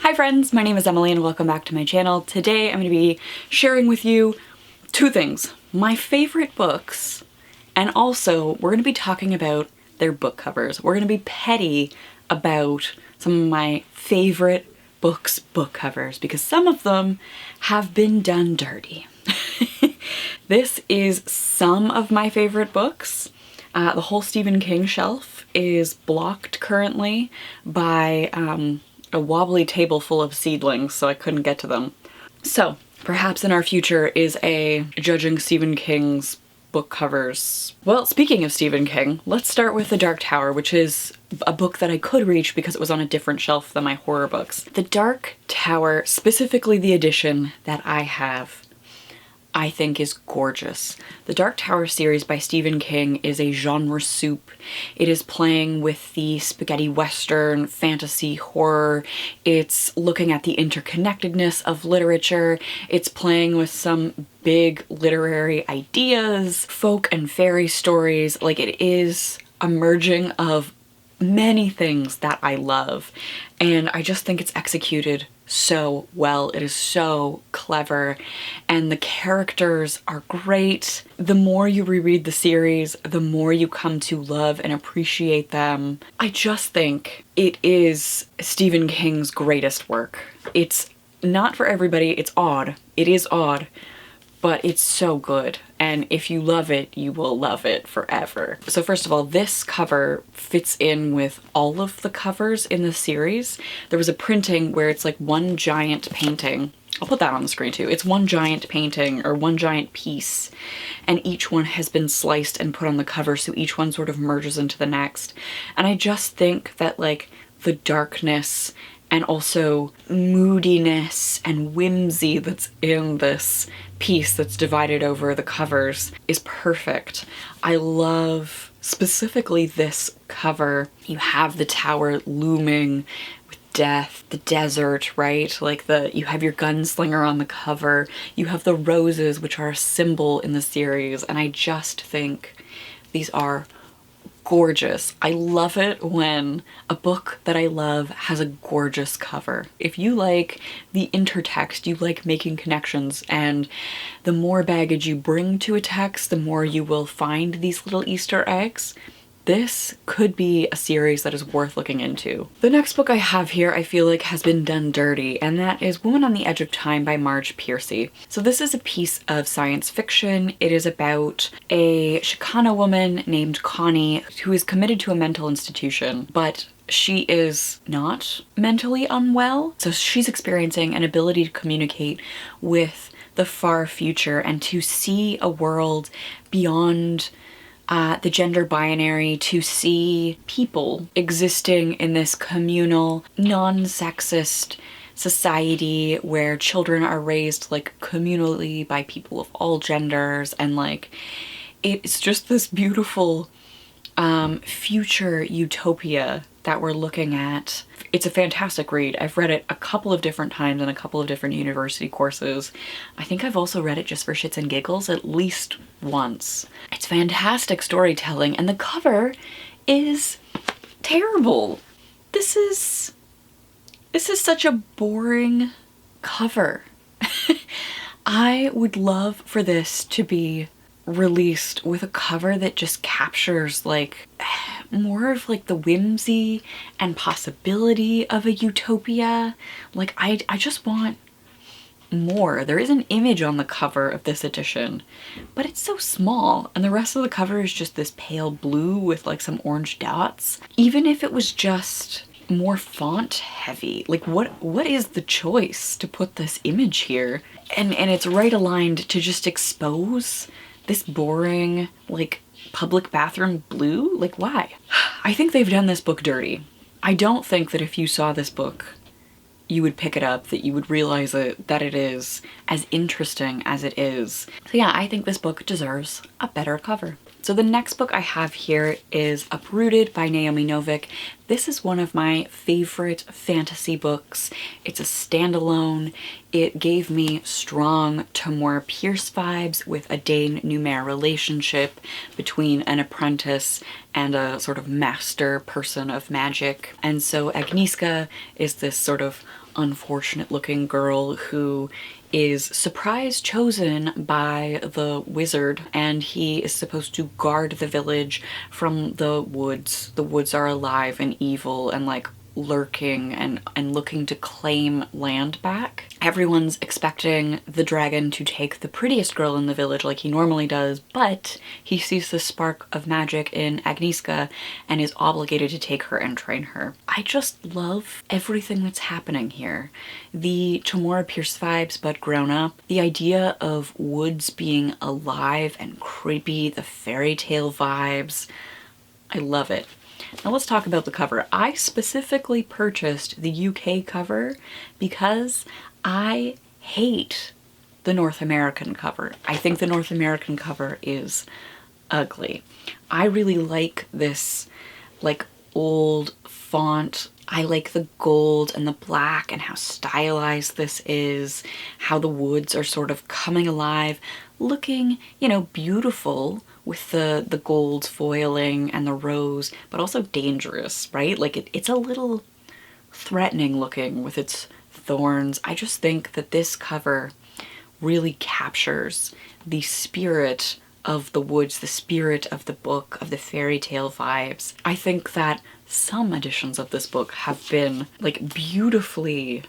Hi friends, my name is Emily and welcome back to my channel. Today I'm going to be sharing with you two things. My favorite books, and also we're going to be talking about their book covers. We're going to be petty about some of my favorite books' book covers because some of them have been done dirty. This is some of my favorite books. The whole Stephen King shelf is blocked currently by a wobbly table full of seedlings, so I couldn't get to them. So perhaps in our future is a judging Stephen King's book covers. Well, speaking of Stephen King, let's start with The Dark Tower, which is a book that I could reach because it was on a different shelf than my horror books. The Dark Tower, specifically the edition that I have, I think is gorgeous. The Dark Tower series by Stephen King is a genre soup. It is playing with the spaghetti western, fantasy, horror. It's looking at the interconnectedness of literature. It's playing with some big literary ideas, folk and fairy stories. Like, it is a merging of many things that I love. And I just think it's executed so well. It is so clever and the characters are great. The more you reread the series, the more you come to love and appreciate them. I just think it is Stephen King's greatest work. It's not for everybody. It's odd. It is odd, but it's so good. And if you love it, you will love it forever. So first of all, this cover fits in with all of the covers in the series. There was a printing where it's like one giant painting. I'll put that on the screen too. It's one giant painting or one giant piece, and each one has been sliced and put on the cover, so each one sort of merges into the next. And I just think that like the darkness and also moodiness and whimsy that's in this piece that's divided over the covers is perfect. I love specifically this cover. You have the tower looming with death, the desert, right? Like you have your gunslinger on the cover. You have the roses, which are a symbol in the series, and I just think these are gorgeous. I love it when a book that I love has a gorgeous cover. If you like the intertext, you like making connections, and the more baggage you bring to a text, the more you will find these little Easter eggs. This could be a series that is worth looking into. The next book I have here I feel like has been done dirty, and that is Woman on the Edge of Time by Marge Piercy. So this is a piece of science fiction. It is about a Chicana woman named Connie who is committed to a mental institution, but she is not mentally unwell. So she's experiencing an ability to communicate with the far future and to see a world beyond the gender binary, to see people existing in this communal, non-sexist society where children are raised like communally by people of all genders, and like it's just this beautiful future utopia that we're looking at. It's a fantastic read. I've read it a couple of different times in a couple of different university courses. I think I've also read it just for shits and giggles at least once. It's fantastic storytelling, and the cover is terrible. This is such a boring cover. I would love for this to be released with a cover that just captures like more of like the whimsy and possibility of a utopia. Like I just want more. There is an image on the cover of this edition, but it's so small, and the rest of the cover is just this pale blue with like some orange dots. Even if it was just more font heavy, like what is the choice to put this image here? And it's right aligned to just expose this boring like public bathroom blue? Like, why? I think they've done this book dirty. I don't think that if you saw this book you would pick it up, that you would realize that it is as interesting as it is. So yeah, I think this book deserves a better cover. So the next book I have here is Uprooted by Naomi Novik. This is one of my favorite fantasy books. It's a standalone. It gave me strong Tamora Pierce vibes with a Dane-Numair relationship between an apprentice and a sort of master person of magic. And so Agnieszka is this sort of unfortunate looking girl who is surprise chosen by the wizard, and he is supposed to guard the village from the woods. The woods are alive and evil and like lurking and looking to claim land back. Everyone's expecting the dragon to take the prettiest girl in the village like he normally does, but he sees the spark of magic in Agnieszka and is obligated to take her and train her. I just love everything that's happening here. The Tamora Pierce vibes, but grown up. The idea of woods being alive and creepy, the fairy tale vibes. I love it. Now let's talk about the cover. I specifically purchased the UK cover because I hate the North American cover. I think the North American cover is ugly. I really like this like old font. I like the gold and the black and how stylized this is, how the woods are sort of coming alive, looking, you know, beautiful with the gold foiling and the rose, but also dangerous, right? Like it's a little threatening looking with its thorns. I just think that this cover really captures the spirit of the woods, the spirit of the book, of the fairy tale vibes. I think that some editions of this book have been like beautifully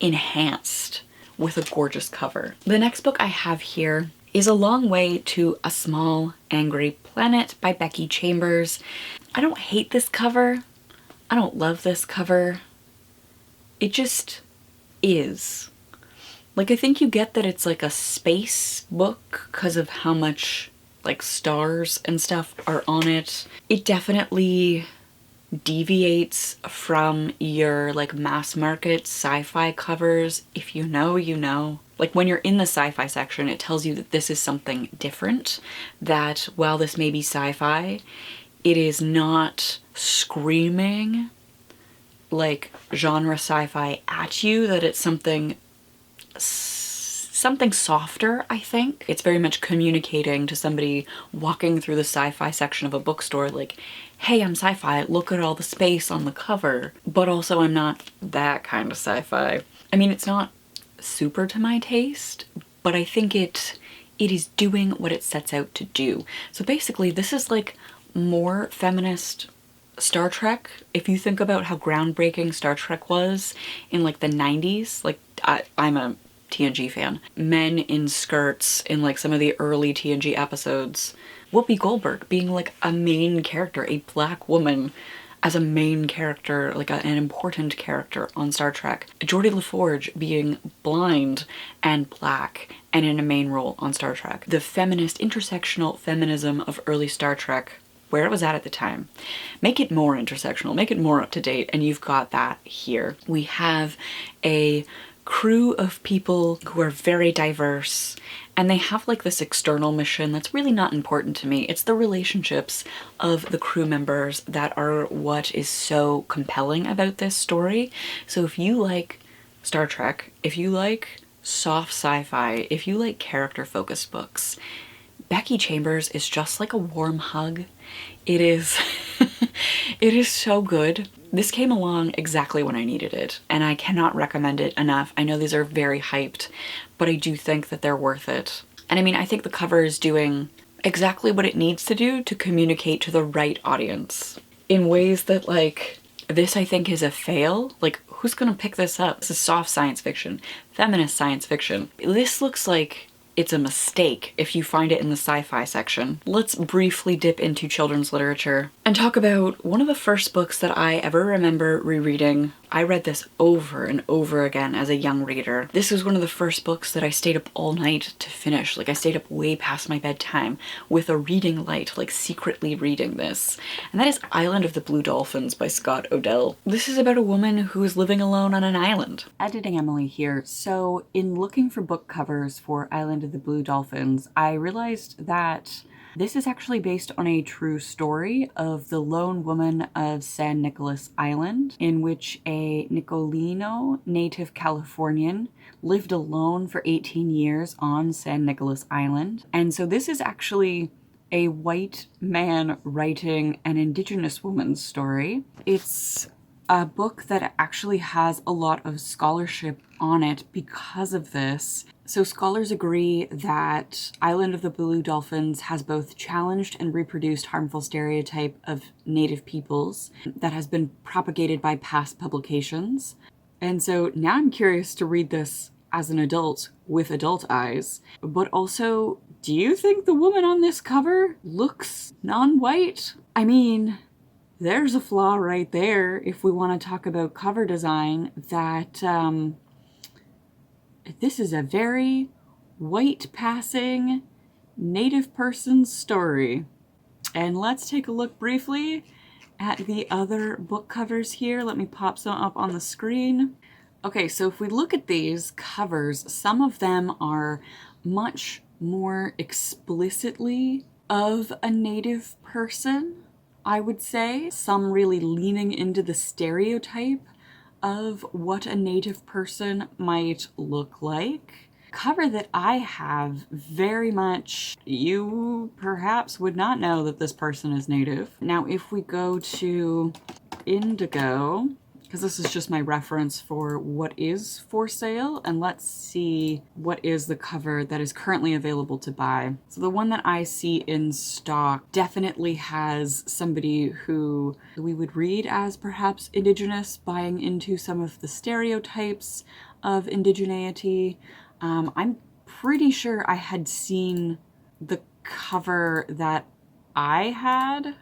enhanced with a gorgeous cover. The next book I have here is A Long Way to a Small Angry Planet by Becky Chambers. I don't hate this cover. I don't love this cover. It just is. Like, I think you get that it's like a space book because of how much like stars and stuff are on it. It definitely deviates from your like mass market sci-fi covers. If you know, you know. Like when you're in the sci-fi section, it tells you that this is something different, that while this may be sci-fi, it is not screaming like genre sci-fi at you, that it's something softer, I think. It's very much communicating to somebody walking through the sci-fi section of a bookstore like, hey, I'm sci-fi, look at all the space on the cover. But also I'm not that kind of sci-fi. I mean, it's not super to my taste, but I think it is doing what it sets out to do. So basically this is like more feminist Star Trek. If you think about how groundbreaking Star Trek was in like the 90s, like I'm a TNG fan. Men in skirts in like some of the early TNG episodes. Whoopi Goldberg being like a main character, a black woman as a main character, like an important character on Star Trek. Geordie LaForge being blind and black and in a main role on Star Trek. The feminist, intersectional feminism of early Star Trek, where it was at the time. Make it more intersectional, make it more up to date, and you've got that here. We have a crew of people who are very diverse, and they have like this external mission that's really not important to me. It's the relationships of the crew members that are what is so compelling about this story. So if you like Star Trek, if you like soft sci-fi, if you like character-focused books, Becky Chambers is just like a warm hug. It is, it is so good. This came along exactly when I needed it, and I cannot recommend it enough. I know these are very hyped, but I do think that they're worth it. And I mean, I think the cover is doing exactly what it needs to do to communicate to the right audience in ways that, like, this I think is a fail. Like, who's gonna pick this up? This is soft science fiction, feminist science fiction. This looks like it's a mistake if you find it in the sci-fi section. Let's briefly dip into children's literature and talk about one of the first books that I ever remember rereading. I read this over and over again as a young reader. This was one of the first books that I stayed up all night to finish. Like, I stayed up way past my bedtime with a reading light, like secretly reading this. And that is Island of the Blue Dolphins by Scott Odell. This is about a woman who is living alone on an island. Editing Emily here. So in looking for book covers for Island of the Blue Dolphins, I realized that this is actually based on a true story of the lone woman of San Nicolas Island, in which a Nicolino native Californian lived alone for 18 years on San Nicolas Island. And so this is actually a white man writing an indigenous woman's story. It's a book that actually has a lot of scholarship on it because of this. So scholars agree that Island of the Blue Dolphins has both challenged and reproduced harmful stereotype of Native peoples that has been propagated by past publications. And so now I'm curious to read this as an adult with adult eyes. But also, do you think the woman on this cover looks non-white? I mean, there's a flaw right there if we want to talk about cover design, that this is a very white-passing Native person's story. And let's take a look briefly at the other book covers here. Let me pop some up on the screen. Okay, so if we look at these covers, some of them are much more explicitly of a Native person, I would say. Some really leaning into the stereotype of what a Native person might look like. Cover that I have very much, you perhaps would not know that this person is Native. Now, if we go to Indigo, because this is just my reference for what is for sale, and let's see what is the cover that is currently available to buy. So the one that I see in stock definitely has somebody who we would read as perhaps Indigenous, buying into some of the stereotypes of indigeneity. I'm pretty sure I had seen the cover that I had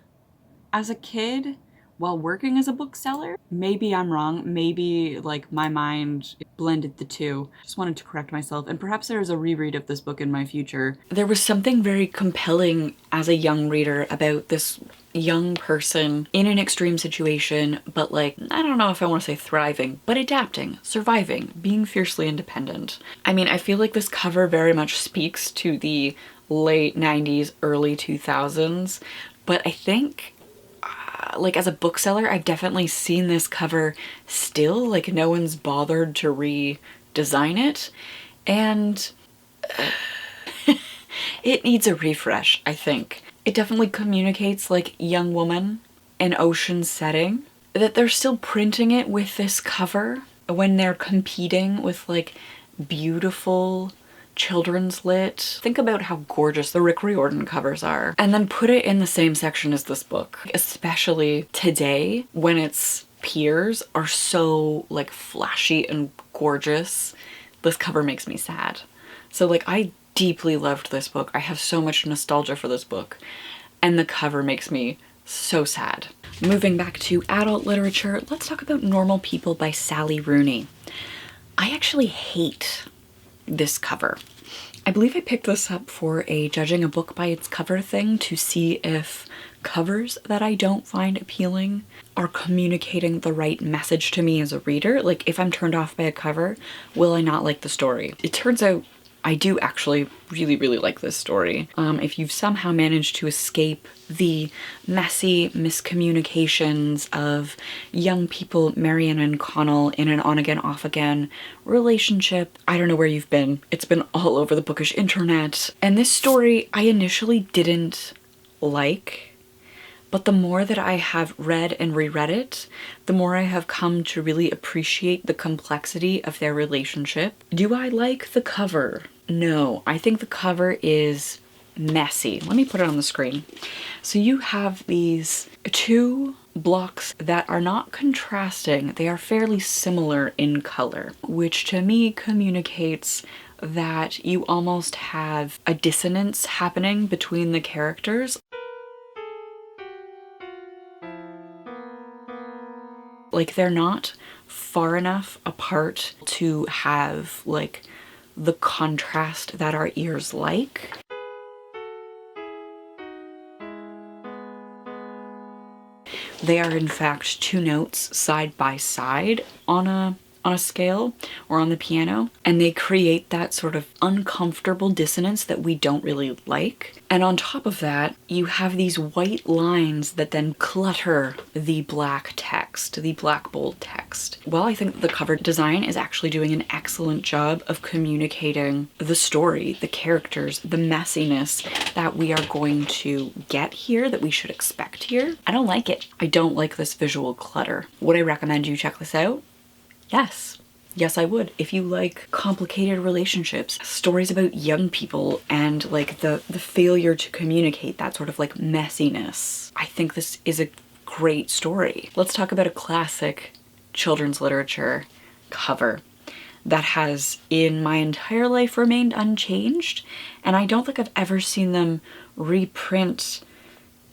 as a kid while working as a bookseller. Maybe I'm wrong. Maybe like my mind blended the two. Just wanted to correct myself. And perhaps there is a reread of this book in my future. There was something very compelling as a young reader about this young person in an extreme situation, but like, I don't know if I want to say thriving, but adapting, surviving, being fiercely independent. I mean, I feel like this cover very much speaks to the late 90s, early 2000s, but I think like as a bookseller, I've definitely seen this cover still, like no one's bothered to redesign it, and it needs a refresh, I think. It definitely communicates like young woman, an ocean setting, that they're still printing it with this cover when they're competing with like beautiful children's lit. Think about how gorgeous the Rick Riordan covers are, and then put it in the same section as this book, especially today when its peers are so like flashy and gorgeous. This cover makes me sad. So like, I deeply loved this book. I have so much nostalgia for this book, and the cover makes me so sad. Moving back to adult literature, let's talk about Normal People by Sally Rooney. I actually hate this cover. I believe I picked this up for a judging a book by its cover thing to see if covers that I don't find appealing are communicating the right message to me as a reader. Like, if I'm turned off by a cover, will I not like the story? It turns out I do actually really like this story. If you've somehow managed to escape the messy miscommunications of young people, Marian and Connell, in an on-again, off-again relationship, I don't know where you've been. It's been all over the bookish internet. And this story I initially didn't like, but the more that I have read and reread it, the more I have come to really appreciate the complexity of their relationship. Do I like the cover? No, I think the cover is messy. Let me put it on the screen. So you have these two blocks that are not contrasting. They are fairly similar in color, which to me communicates that you almost have a dissonance happening between the characters. Like, they're not far enough apart to have like the contrast that our ears like. They are in fact two notes side by side on on a scale or on the piano, and they create that sort of uncomfortable dissonance that we don't really like. And on top of that, you have these white lines that then clutter the black text, the black bold text. Well, I think the cover design is actually doing an excellent job of communicating the story, the characters, the messiness that we are going to get here, that we should expect here. I don't like it. I don't like this visual clutter. Would I recommend you check this out? Yes. Yes, I would. If you like complicated relationships, stories about young people, and like the failure to communicate, that sort of like messiness, I think this is a great story. Let's talk about a classic children's literature cover that has in my entire life remained unchanged, and I don't think I've ever seen them reprint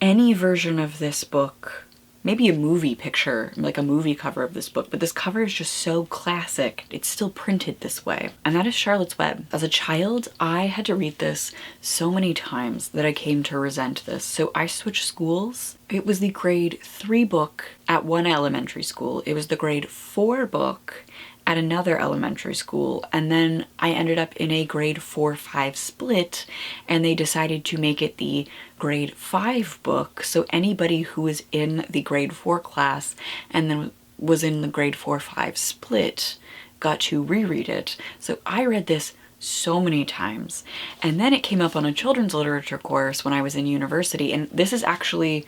any version of this book. Maybe a movie picture, like a movie cover of this book, but this cover is just so classic. It's still printed this way. And that is Charlotte's Web. As a child, I had to read this so many times that I came to resent this. So I switched schools. It was the grade 3 book at one elementary school. It was the grade 4 book at another elementary school, and then I ended up in a grade 4-5 split, and they decided to make it the grade 5 book, so anybody who was in the grade 4 class and then was in the grade 4-5 split got to reread it. So I read this so many times, and then it came up on a children's literature course when I was in university, and this is actually,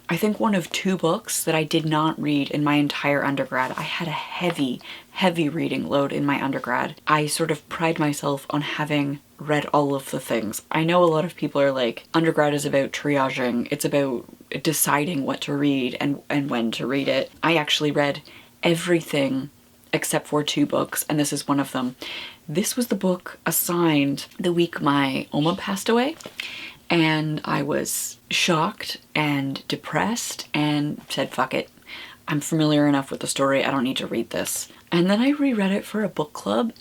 I think, one of 2 books that I did not read in my entire undergrad. I had a heavy reading load in my undergrad. I sort of pride myself on having read all of the things. I know a lot of people are like, undergrad is about triaging, it's about deciding what to read and when to read it. I actually read everything except for 2 books, and this is one of them. This was the book assigned the week my Oma passed away, and I was shocked and depressed and said, fuck it. I'm familiar enough with the story, I don't need to read this. And then I reread it for a book club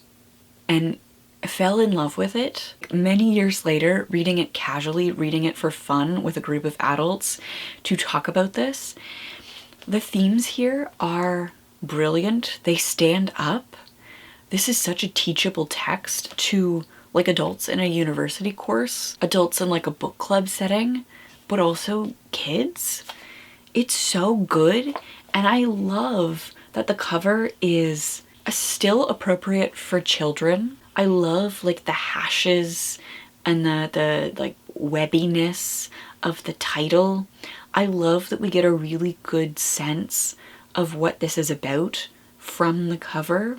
and fell in love with it. Many years later, reading it casually, reading it for fun with a group of adults to talk about this, the themes here are brilliant. They stand up. This is such a teachable text to like adults in a university course, adults in like a book club setting, but also kids. It's so good, and I love that the cover is still appropriate for children. I love like the hashes and the like webbiness of the title. I love that we get a really good sense of what this is about from the cover.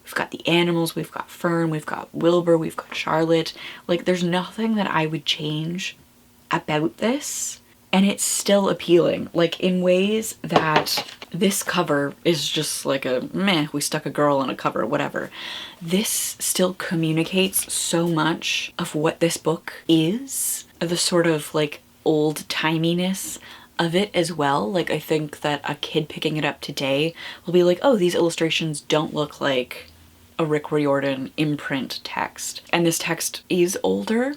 We've got the animals, we've got Fern, we've got Wilbur, we've got Charlotte. Like, there's nothing that I would change about this, and it's still appealing, like in ways that this cover is just like a meh, we stuck a girl on a cover, whatever. This still communicates so much of what this book is, the sort of like old-timiness of it as well. Like, I think that a kid picking it up today will be like, oh, these illustrations don't look like a Rick Riordan imprint text. And this text is older,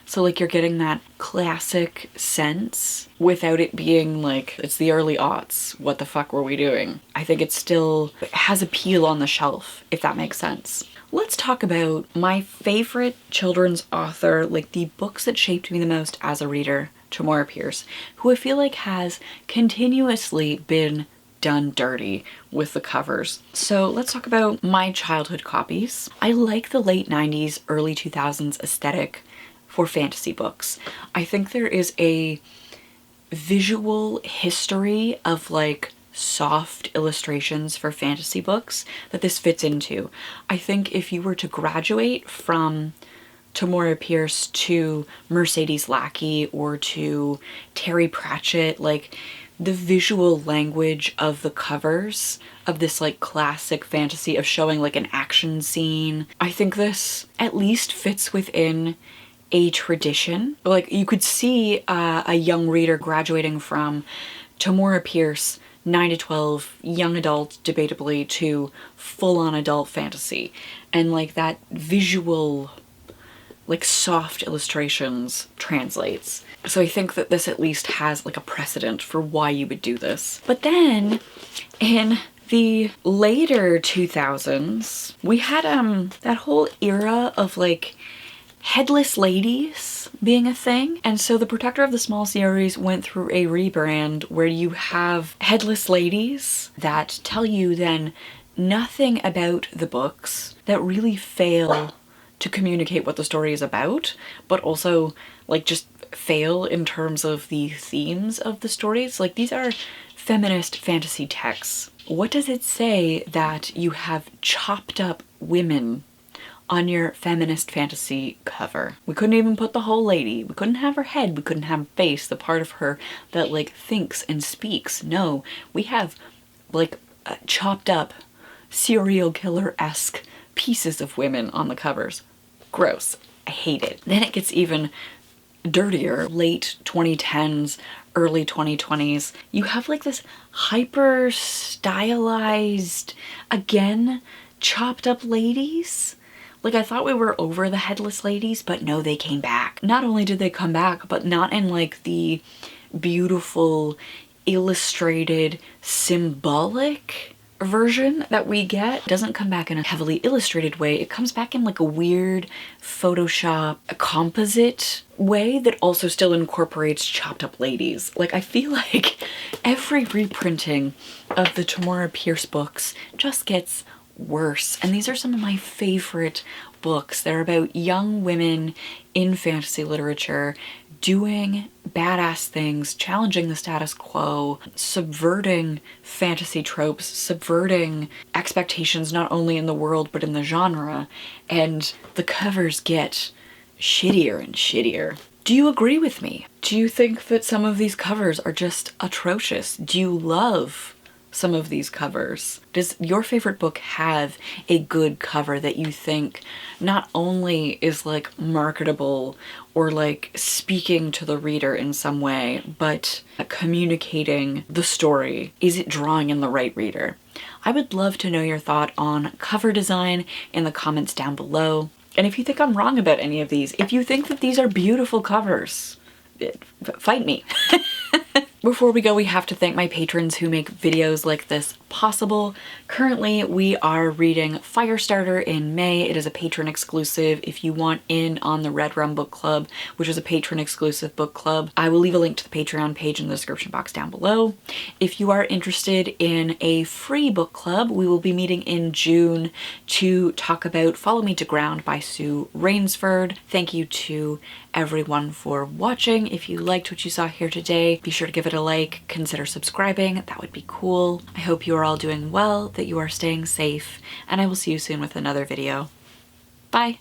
so like you're getting that classic sense without it being like, it's the early aughts, what the fuck were we doing? I think it still has appeal on the shelf, if that makes sense. Let's talk about my favorite children's author, like the books that shaped me the most as a reader, Tamora Pierce, who I feel like has continuously been done dirty with the covers. So let's talk about my childhood copies. I like the late 90s, early 2000s aesthetic for fantasy books. I think there is a visual history of like soft illustrations for fantasy books that this fits into. I think if you were to graduate from Tamora Pierce to Mercedes Lackey or to Terry Pratchett, like the visual language of the covers of this like classic fantasy of showing like an action scene, I think this at least fits within a tradition. Like, you could see a young reader graduating from Tamora Pierce 9 to 12, young adult, debatably, to full-on adult fantasy. And like that visual, like soft illustrations translates. So I think that this at least has like a precedent for why you would do this. But then in The later 2000s, we had that whole era of like headless ladies being a thing. And so the Protector of the Small series went through a rebrand where you have headless ladies that tell you then nothing about the books, that really fail to communicate what the story is about, but also like just fail in terms of the themes of the stories. Like, these are feminist fantasy texts. What does it say that you have chopped up women on your feminist fantasy cover? We couldn't even put the whole lady. We couldn't have her head. We couldn't have her face, the part of her that like thinks and speaks. No, we have like chopped up serial killer-esque pieces of women on the covers. Gross. I hate it. Then it gets even dirtier. Late 2010s, early 2020s. You have like this hyper stylized, again, chopped up ladies. Like, I thought we were over the headless ladies, but no, they came back. Not only did they come back, but not in like the beautiful, illustrated, symbolic version that we get. It doesn't come back in a heavily illustrated way. It comes back in like a weird Photoshop, a composite way that also still incorporates chopped up ladies. Like, I feel like every reprinting of the Tamora Pierce books just gets worse. And these are some of my favorite books. They're about young women in fantasy literature doing badass things, challenging the status quo, subverting fantasy tropes, subverting expectations not only in the world but in the genre, and the covers get shittier and shittier. Do you agree with me? Do you think that some of these covers are just atrocious? Do you love some of these covers? Does your favorite book have a good cover that you think not only is like marketable or like speaking to the reader in some way, but communicating the story? Is it drawing in the right reader? I would love to know your thought on cover design in the comments down below. And if you think I'm wrong about any of these, if you think that these are beautiful covers, fight me. Before we go, we have to thank my patrons who make videos like this possible. Currently, we are reading Firestarter in May. It is a patron exclusive. If you want in on the Red Rum Book Club, which is a patron exclusive book club, I will leave a link to the Patreon page in the description box down below. If you are interested in a free book club, we will be meeting in June to talk about Follow Me to Ground by Sue Rainsford. Thank you to everyone for watching. If you liked what you saw here today, be sure to give it a like, consider subscribing. That would be cool. I hope you are all doing well, that you are staying safe, and I will see you soon with another video. Bye!